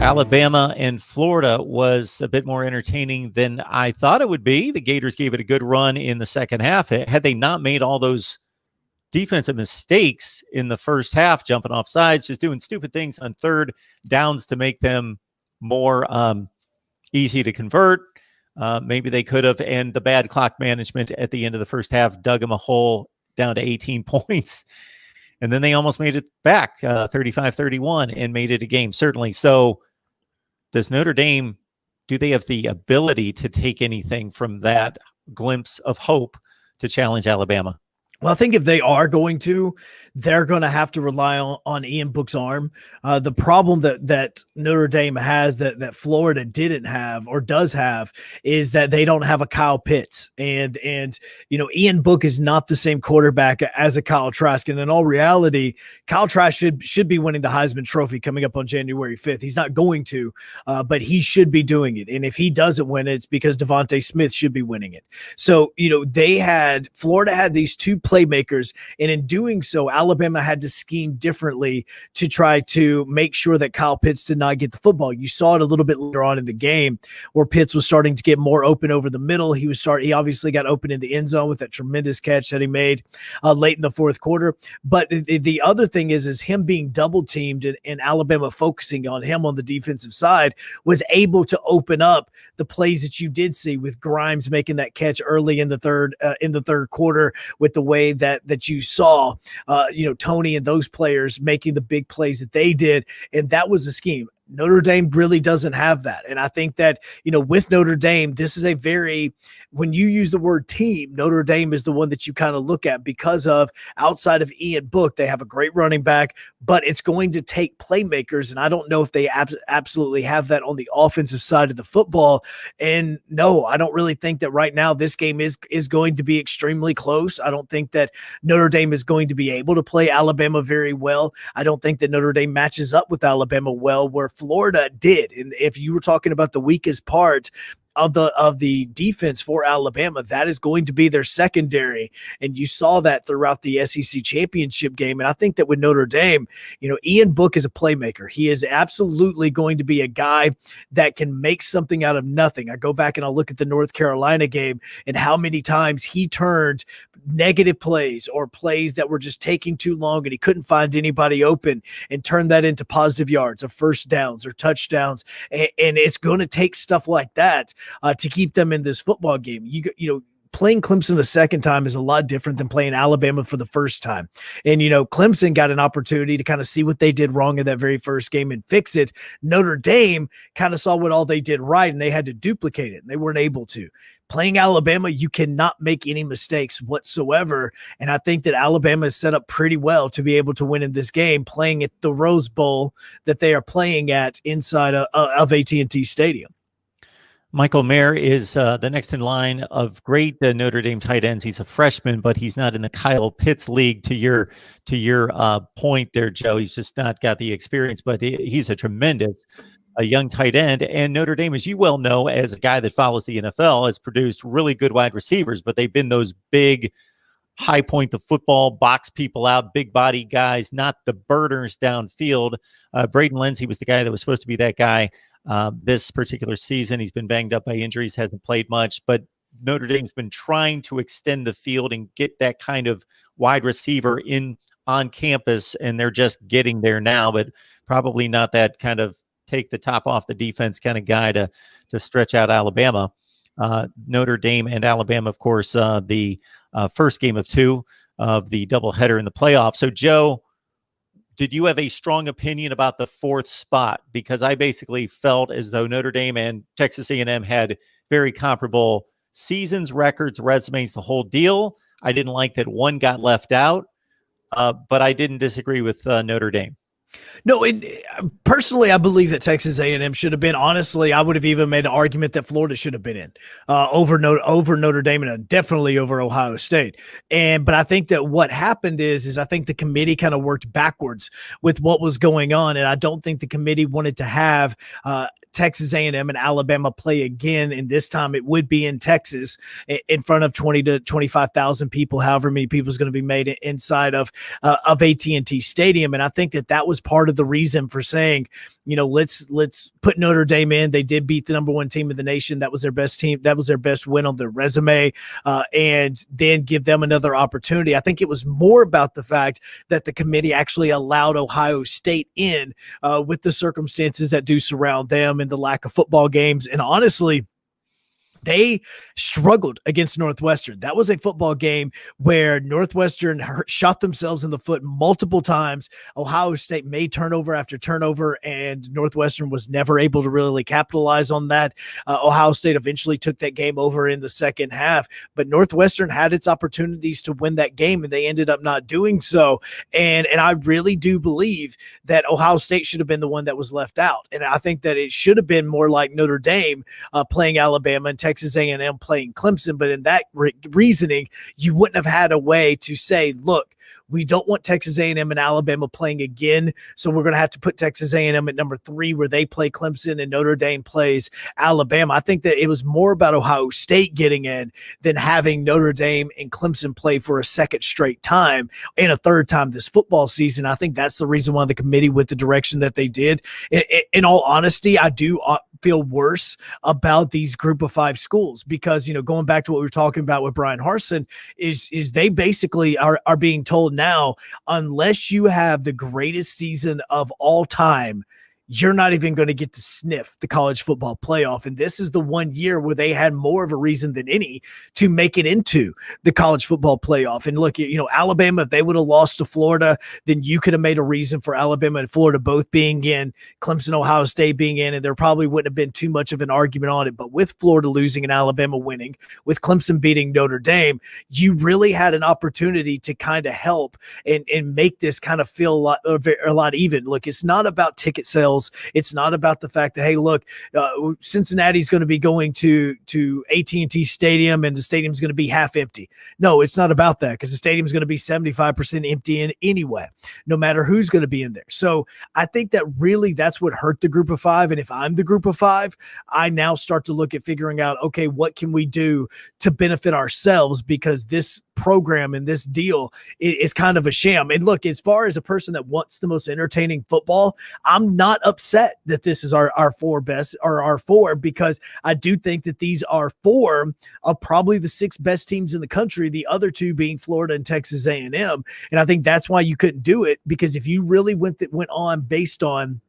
Alabama and Florida was a bit more entertaining than I thought it would be. The Gators gave it a good run in the second half. Had they not made all those defensive mistakes in the first half, jumping off sides, just doing stupid things on third downs to make them more easy to convert, maybe they could have. And the bad clock management at the end of the first half dug them a hole down to 18 points. And then they almost made it back 35-31 and made it a game, certainly. So does Notre Dame, do they have the ability to take anything from that glimpse of hope to challenge Alabama? Well, I think if they are going to, they're going to have to rely on Ian Book's arm. The problem that Notre Dame has that Florida didn't have or does have is that they don't have a Kyle Pitts. And Ian Book is not the same quarterback as a Kyle Trask. And in all reality, Kyle Trask should be winning the Heisman Trophy coming up on January 5th. He's not going to, but he should be doing it. And if he doesn't win it, it's because Devontae Smith should be winning it. So, Florida had these two playmakers, and in doing so, Alabama had to scheme differently to try to make sure that Kyle Pitts did not get the football. You saw it a little bit later on in the game where Pitts was starting to get more open over the middle. He obviously got open in the end zone with that tremendous catch that he made late in the fourth quarter. But the other thing is him being double teamed and Alabama focusing on him on the defensive side was able to open up the plays that you did see with Grimes making that catch early in the third quarter, with the way that you saw, Tony and those players making the big plays that they did. And that was the scheme. Notre Dame really doesn't have that. And I think that, with Notre Dame, this is when you use the word team, Notre Dame is the one that you kind of look at because of, outside of Ian Book, they have a great running back, but it's going to take playmakers. And I don't know if they absolutely have that on the offensive side of the football. And no, I don't really think that right now this game is going to be extremely close. I don't think that Notre Dame is going to be able to play Alabama very well. I don't think that Notre Dame matches up with Alabama well, where Florida did. And if you were talking about the weakest part of the defense for Alabama, that is going to be their secondary. And you saw that throughout the SEC championship game. And I think that with Notre Dame, Ian Book is a playmaker. He is absolutely going to be a guy that can make something out of nothing. I go back and I look at the North Carolina game and how many times he turned negative plays or plays that were just taking too long and he couldn't find anybody open and turn that into positive yards or first downs or touchdowns. And it's going to take stuff like that to keep them in this football game. Playing Clemson the second time is a lot different than playing Alabama for the first time. And, Clemson got an opportunity to kind of see what they did wrong in that very first game and fix it. Notre Dame kind of saw what all they did right, and they had to duplicate it, and they weren't able to. Playing Alabama, you cannot make any mistakes whatsoever. And I think that Alabama is set up pretty well to be able to win in this game, playing at the Rose Bowl that they are playing at inside of AT&T Stadium. Michael Mayer is the next in line of great Notre Dame tight ends. He's a freshman, but he's not in the Kyle Pitts league. To your point there, Joe, he's just not got the experience, but he's a tremendous young tight end. And Notre Dame, as you well know, as a guy that follows the NFL, has produced really good wide receivers, but they've been those big, high point the football, box people out, big body guys, not the burners downfield. Braden Lindsey was the guy that was supposed to be that guy. This particular season, he's been banged up by injuries, hasn't played much, but Notre Dame's been trying to extend the field and get that kind of wide receiver in on campus, and they're just getting there now, but probably not that kind of take the top off the defense kind of guy to stretch out Alabama. Notre Dame and Alabama, of course, the first game of two of the doubleheader in the playoffs. So, Joe, did you have a strong opinion about the fourth spot? Because I basically felt as though Notre Dame and Texas A&M had very comparable seasons, records, resumes, the whole deal. I didn't like that one got left out, but I didn't disagree with Notre Dame. No, personally, I believe that Texas A&M should have been. Honestly, I would have even made an argument that Florida should have been in over Notre Dame and definitely over Ohio State. But I think that what happened is I think the committee kind of worked backwards with what was going on, and I don't think the committee wanted to have Texas A&M and Alabama play again, and this time it would be in Texas in front of 20 to 25,000 people, however many people is going to be made inside of AT&T Stadium. And I think that was part of the reason for saying, let's put Notre Dame in. They did beat the number one team in the nation. That was their best team. That was their best win on their resume, and then give them another opportunity. I think it was more about the fact that the committee actually allowed Ohio State in with the circumstances that do surround them and the lack of football games. And honestly, they struggled against Northwestern. That was a football game where Northwestern shot themselves in the foot multiple times. Ohio State made turnover after turnover, and Northwestern was never able to really capitalize on that. Ohio State eventually took that game over in the second half, but Northwestern had its opportunities to win that game, and they ended up not doing so. And I really do believe that Ohio State should have been the one that was left out. And I think that it should have been more like Notre Dame playing Alabama and Texas A&M playing Clemson. But in that reasoning, you wouldn't have had a way to say, look, we don't want Texas A&M and Alabama playing again, so we're going to have to put Texas A&M at number 3 where they play Clemson and Notre Dame plays Alabama. I think that it was more about Ohio State getting in than having Notre Dame and Clemson play for a second straight time and a third time this football season. I think that's the reason why the committee went the direction that they did. In all honesty, I do feel worse about these group of 5 schools because, going back to what we were talking about with Brian Harsin, is they basically are being told now, unless you have the greatest season of all time, you're not even going to get to sniff the college football playoff. And this is the one year where they had more of a reason than any to make it into the college football playoff. And look, Alabama, if they would have lost to Florida, then you could have made a reason for Alabama and Florida both being in, Clemson, Ohio State being in, and there probably wouldn't have been too much of an argument on it. But with Florida losing and Alabama winning, with Clemson beating Notre Dame, you really had an opportunity to kind of help and make this kind of feel a lot even. Look, it's not about ticket sales. It's not about the fact that, hey, look, Cincinnati's going to be going to AT&T Stadium and the stadium's going to be half empty. No, it's not about that because the stadium's going to be 75% empty in anyway, no matter who's going to be in there. So I think that really that's what hurt the group of 5. And if I'm the group of 5, I now start to look at figuring out, okay, what can we do to benefit ourselves, because this program and this deal is kind of a sham. And look, as far as a person that wants the most entertaining football, I'm not upset that this is our 4 best, or our 4, because I do think that these are 4 of probably the 6 best teams in the country, the other 2 being Florida and Texas A&M. And I think that's why you couldn't do it, because if you really went on based on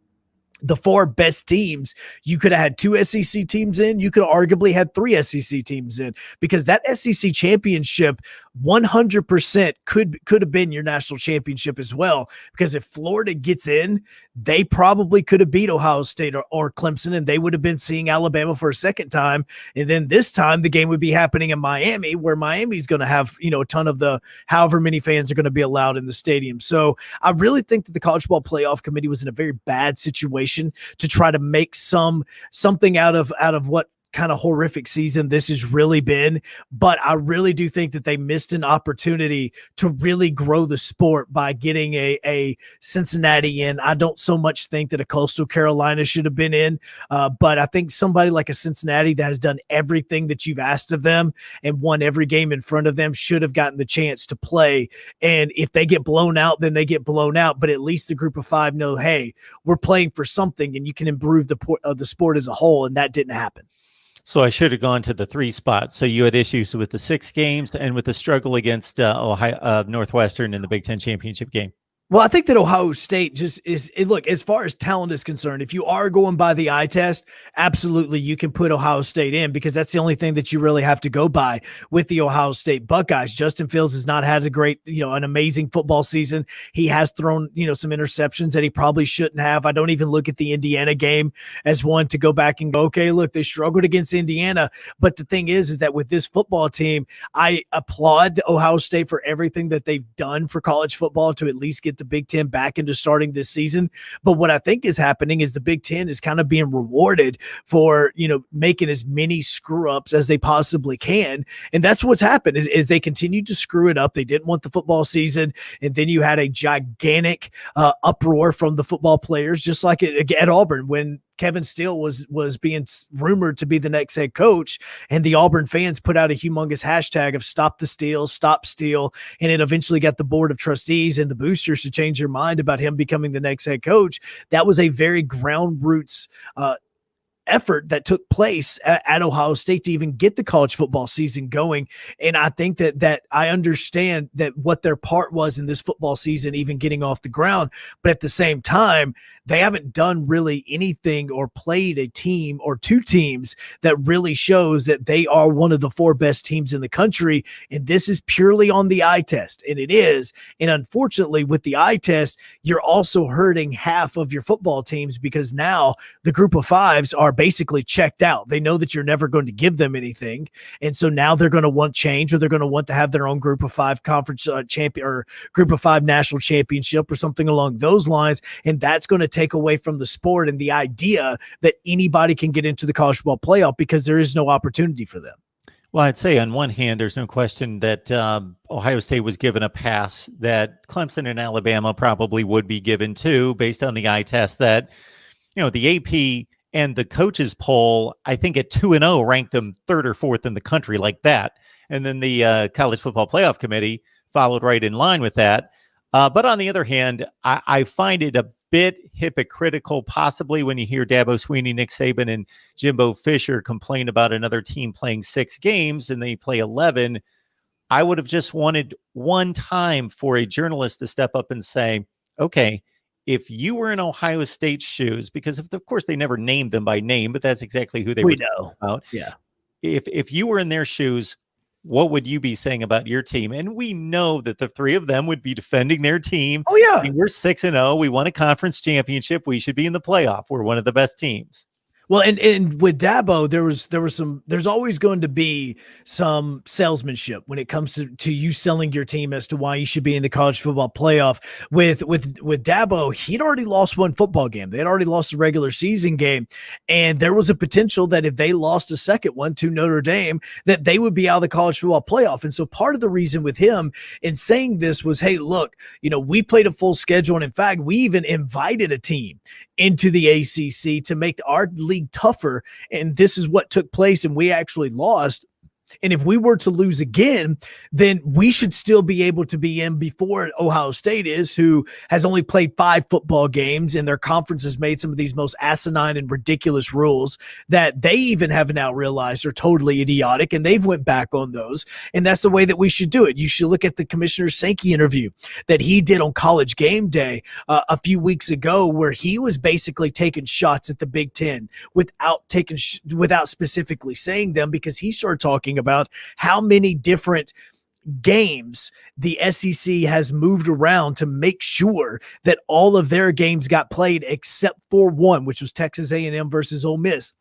the 4 best teams, you could have had 2 SEC teams in. You could have arguably had 3 SEC teams in, because that SEC championship 100% could have been your national championship as well. Because if Florida gets in, they probably could have beat Ohio State or Clemson, and they would have been seeing Alabama for a second time. And then this time the game would be happening in Miami, where Miami's going to have, a ton of the however many fans are going to be allowed in the stadium. So I really think that the College Football Playoff Committee was in a very bad situation to try to make something out of what kind of horrific season this has really been. But I really do think that they missed an opportunity to really grow the sport by getting a Cincinnati in. I don't so much think that a Coastal Carolina should have been in, but I think somebody like a Cincinnati that has done everything that you've asked of them and won every game in front of them should have gotten the chance to play. And if they get blown out, then they get blown out. But at least the group of 5 know, hey, we're playing for something, and you can improve the sport as a whole. And that didn't happen. So I should have gone to the 3 spot. So you had issues with the 6 games and with the struggle against Northwestern in the Big Ten championship game. Well, I think that Ohio State just look, as far as talent is concerned, if you are going by the eye test, absolutely you can put Ohio State in, because that's the only thing that you really have to go by with the Ohio State Buckeyes. Justin Fields has not had a great, an amazing football season. He has thrown, some interceptions that he probably shouldn't have. I don't even look at the Indiana game as one to go back and go, okay, look, they struggled against Indiana. But the thing is that with this football team, I applaud Ohio State for everything that they've done for college football to at least get the Big Ten back into starting this season. But what I think is happening is the Big Ten is kind of being rewarded for, making as many screw ups as they possibly can. And that's what's happened is they continued to screw it up. They didn't want the football season. And then you had a gigantic uproar from the football players, just like at Auburn when Kevin Steele was being rumored to be the next head coach, and the Auburn fans put out a humongous hashtag of "Stop the Steele, Stop Steele," and it eventually got the board of trustees and the boosters to change their mind about him becoming the next head coach. That was a very ground roots effort that took place at Ohio State to even get the college football season going. And I think that I understand that what their part was in this football season, even getting off the ground. But at the same time, they haven't done really anything or played a team or two teams that really shows that they are one of the four best teams in the country. And this is purely on the eye test. And it is. And unfortunately, with the eye test, you're also hurting half of your football teams, because now the group of fives are basically checked out. They know that you're never going to give them anything. And so now they're going to want change, or they're going to want to have their own group of five conference champion, or group of five national championship, or something along those lines. And that's going to take away from the sport and the idea that anybody can get into the college football playoff, because there is no opportunity for them. Well, I'd say on one hand, there's no question that Ohio State was given a pass that Clemson and Alabama probably would be given too, based on the eye test that, the AP and the coaches poll, I think at 2-0 ranked them third or fourth in the country, like that. And then the College Football Playoff Committee followed right in line with that. But on the other hand, I find it a bit hypocritical, possibly, when you hear Dabo Swinney, Nick Saban, and Jimbo Fisher complain about another team playing 6 games and they play 11. I would have just wanted one time for a journalist to step up and say, okay, if you were in Ohio State's shoes, because of course they never named them by name, but that's exactly who they were talking about. Yeah. If you were in their shoes, what would you be saying about your team? And we know that the three of them would be defending their team. Oh, yeah. I mean, we're 6-0. We won a conference championship. We should be in the playoff. We're one of the best teams. Well, and with Dabo, there's always going to be some salesmanship when it comes to you selling your team as to why you should be in the college football playoff. With Dabo, he'd already lost one football game. They had already lost a regular season game, and there was a potential that if they lost a second one to Notre Dame, that they would be out of the college football playoff. And so part of the reason with him in saying this was, hey, look, we played a full schedule, and in fact, we even invited a team into the ACC to make our league tougher. And this is what took place, and we actually lost. And if we were to lose again, then we should still be able to be in before Ohio State is, who has only played 5 football games, and their conference has made some of these most asinine and ridiculous rules that they even have now realized are totally idiotic, and they've went back on those. And that's the way that we should do it. You should look at the Commissioner Sankey interview that he did on College Game Day a few weeks ago, where he was basically taking shots at the Big Ten without specifically saying them, because he started talking about how many different games the SEC has moved around to make sure that all of their games got played except for one, which was Texas A&M versus Ole Miss.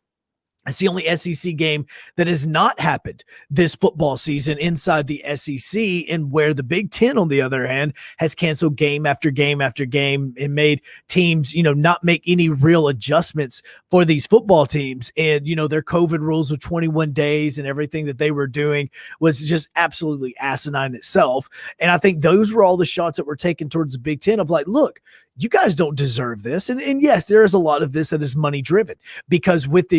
It's the only SEC game that has not happened this football season inside the SEC, and where the Big Ten, on the other hand, has canceled game after game after game and made teams, not make any real adjustments for these football teams. And, their COVID rules of 21 days and everything that they were doing was just absolutely asinine itself. And I think those were all the shots that were taken towards the Big Ten of like, look, you guys don't deserve this. And yes, there is a lot of this that is money driven, because with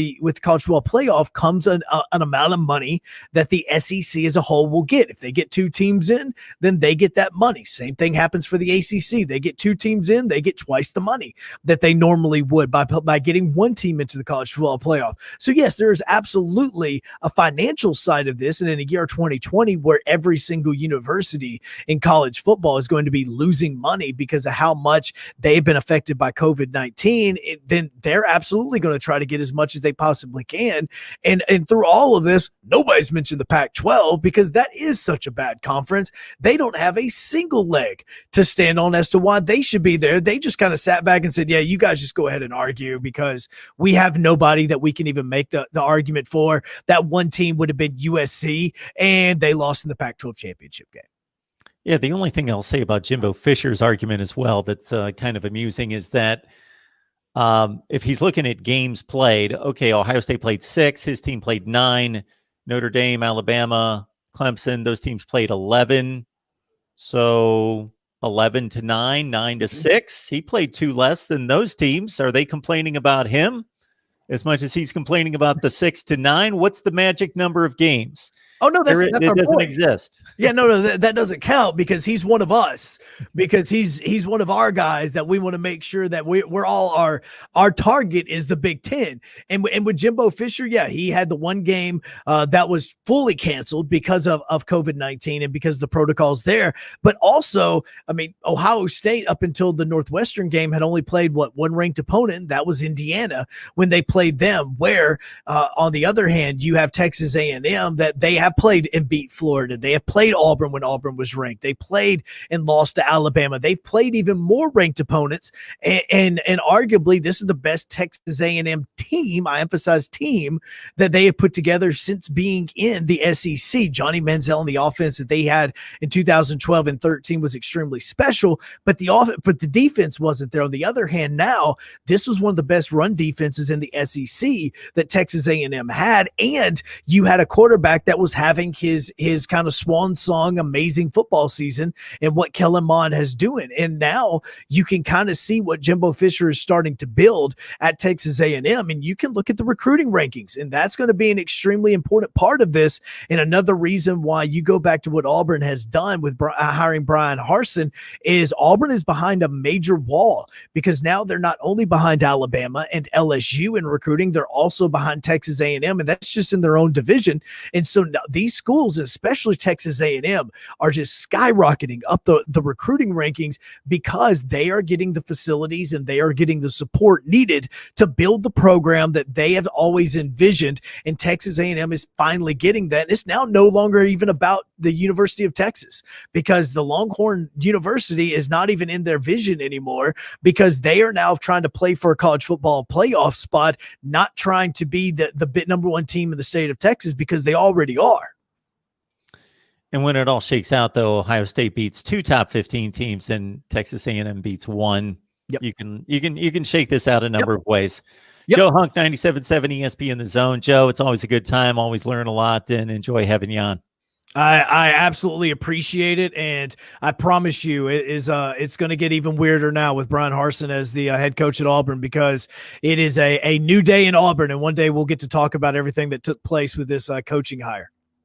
college football playoff comes an amount of money that the SEC as a whole will get. If they get 2 teams in, then they get that money. Same thing happens for the ACC. They get 2 teams in, they get twice the money that they normally would by getting 1 team into the college football playoff. So yes, there is absolutely a financial side of this. And in a year 2020, where every single university in college football is going to be losing money because of how much they've been affected by COVID-19, then they're absolutely going to try to get as much as they possibly can. And through all of this, nobody's mentioned the Pac-12, because that is such a bad conference. They don't have a single leg to stand on as to why they should be there. They just kind of sat back and said, yeah, you guys just go ahead and argue, because we have nobody that we can even make the argument for. That one team would have been USC, and they lost in the Pac-12 championship game. Yeah, the only thing I'll say about Jimbo Fisher's argument as well that's kind of amusing is that if he's looking at games played, okay, Ohio State played 6, his team played 9, Notre Dame, Alabama, Clemson, those teams played 11. So 11 to 9, 9 to 6. He played 2 less than those teams. Are they complaining about him? as much as he's complaining about the 6 to 9, what's the magic number of games? Oh no, that's it our doesn't point. exist. Yeah, no, that doesn't count because he's one of us, because he's one of our guys that we want to make sure that we're all our target is the Big Ten. And with Jimbo Fisher, yeah, he had the one game that was fully canceled because of COVID-19 and because of the protocols there. But also, I mean, Ohio State up until the Northwestern game had only played one ranked opponent, and that was Indiana when they played them. Where on the other hand, you have Texas A&M that they have played and beat Florida. They have played Auburn when Auburn was ranked. They played and lost to Alabama. They've played even more ranked opponents, and arguably this is the best Texas A&M team, I emphasize team, that they have put together since being in the SEC. Johnny Manziel and the offense that they had in 2012 and 13 was extremely special, but the defense wasn't there. On the other hand, now this was one of the best run defenses in the SEC that Texas A&M had, and you had a quarterback that was having his kind of swan song amazing football season and what Kellen Mond has doing. And now you can kind of see what Jimbo Fisher is starting to build at Texas A&M, and you can look at the recruiting rankings, and that's going to be an extremely important part of this. And another reason why you go back to what Auburn has done with hiring Brian Harsin is Auburn is behind a major wall, because now they're not only behind Alabama and LSU in recruiting, they're also behind Texas A&M, and that's just in their own division. And so these schools, especially Texas A&M, are just skyrocketing up the recruiting rankings because they are getting the facilities and they are getting the support needed to build the program that they have always envisioned. And Texas A&M is finally getting that. And it's now no longer even about the University of Texas, because the Longhorn University is not even in their vision anymore, because they are now trying to play for a college football playoff spot, not trying to be the number one team in the state of Texas, because they already are. And when it all shakes out, though, Ohio State beats 2 top 15 teams and Texas A&M beats 1. Yep. You can shake this out a number of ways. Yep. Joe Hunk, 97.7 ESPN The Zone. Joe, it's always a good time. Always learn a lot and enjoy having you on. I absolutely appreciate it, and I promise you it's going to get even weirder now with Brian Harsin as the head coach at Auburn, because it is a new day in Auburn, and one day we'll get to talk about everything that took place with this coaching hire.